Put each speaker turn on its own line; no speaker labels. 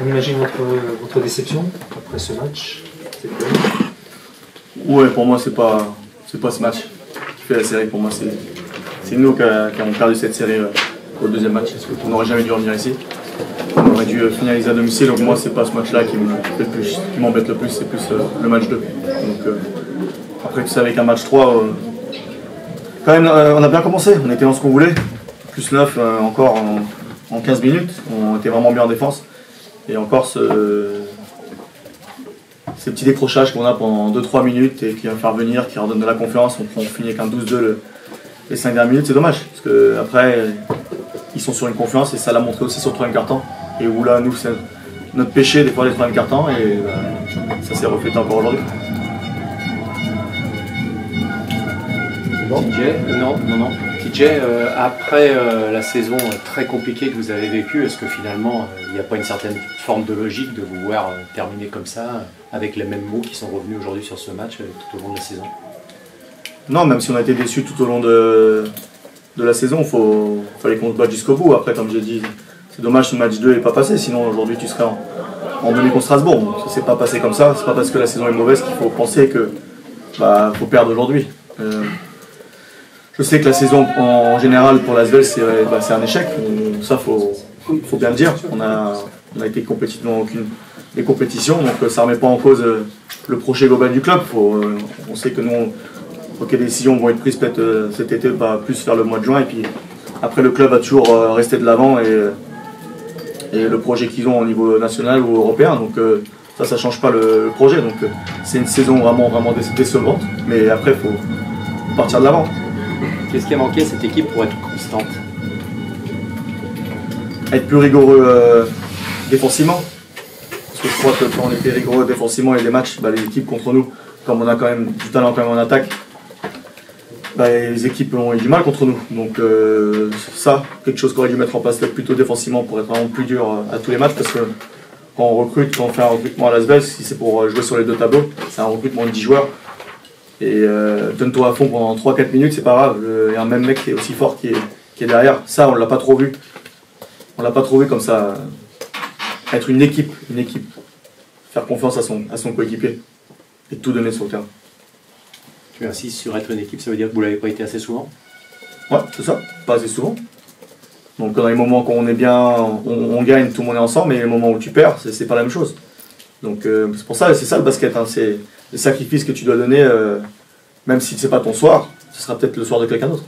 On imagine votre déception après ce match?
Ouais, pour moi, c'est pas ce match qui fait la série. Pour moi, c'est nous qui avons perdu cette série au deuxième match. Parce qu'on n'aurait jamais dû revenir ici. On aurait dû finaliser à domicile. Donc moi, c'est pas ce match-là qui m'embête le plus, c'est plus le match 2. Donc après, tu sais, avec un match 3, quand même, on a bien commencé. On était dans ce qu'on voulait. Plus 9 encore en 15 minutes. On était vraiment bien en défense. Et encore ces petits décrochages qu'on a pendant 2-3 minutes et qui va faire venir, qui redonne de la confiance. On finit avec un 12-2 les 5 dernières minutes, c'est dommage. Parce qu'après, ils sont sur une confiance et ça l'a montré aussi sur le troisième quart-temps. Et où là, nous, c'est notre péché des fois les troisième quart-temps et ça s'est reflété encore aujourd'hui.
Non. TJ, après la saison très compliquée que vous avez vécue, est-ce que finalement il n'y a pas une certaine forme de logique de vous voir terminer comme ça, avec les mêmes mots qui sont revenus aujourd'hui sur ce match tout au long de la saison?
Non, même si on a été déçus tout au long de la saison, il fallait qu'on se batte jusqu'au bout. Après, comme j'ai dit, c'est dommage que ce match 2 n'est pas passé, sinon aujourd'hui tu serais en demi contre Strasbourg. Donc, ça s'est pas passé comme ça, c'est pas parce que la saison est mauvaise qu'il faut penser que faut perdre aujourd'hui. Je sais que la saison en général pour l'Asvel c'est un échec, ça faut bien le dire. On a été compétitif dans aucune des compétitions, donc ça ne remet pas en cause le projet global du club. On sait que nous, les décisions vont être prises peut-être cet été, plus vers le mois de juin, et puis après le club va toujours rester de l'avant et le projet qu'ils ont au niveau national ou européen, donc ça ne change pas le projet. Donc c'est une saison vraiment décevante, mais après il faut partir de l'avant.
Qu'est-ce qui a manqué à cette équipe pour être constante?
Être plus rigoureux défensivement. Parce que je crois que quand on était rigoureux défensivement et les matchs, les équipes contre nous, comme on a quand même du talent quand même en attaque, les équipes ont eu du mal contre nous. Donc ça, quelque chose qu'on aurait dû mettre en place plutôt défensivement pour être vraiment plus dur à tous les matchs. Parce que quand on fait un recrutement à l'Asvel, si c'est pour jouer sur les deux tableaux, c'est un recrutement de 10 joueurs. Et donne-toi à fond pendant 3-4 minutes, c'est pas grave. Il y a un même mec qui est aussi fort qui est derrière. Ça, on l'a pas trop vu. On l'a pas trop vu comme ça. Être une équipe. Faire confiance à son coéquipier. Et tout donner sur le terrain.
Tu insistes sur être une équipe, ça veut dire que vous l'avez pas été assez souvent?
Ouais, c'est ça. Pas assez souvent. Donc dans les moments où on est bien, on gagne, tout le monde est ensemble. Mais les moments où tu perds, c'est pas la même chose. Donc c'est pour ça, c'est ça le basket. C'est le sacrifice que tu dois donner, même si c'est pas ton soir, ce sera peut-être le soir de quelqu'un d'autre.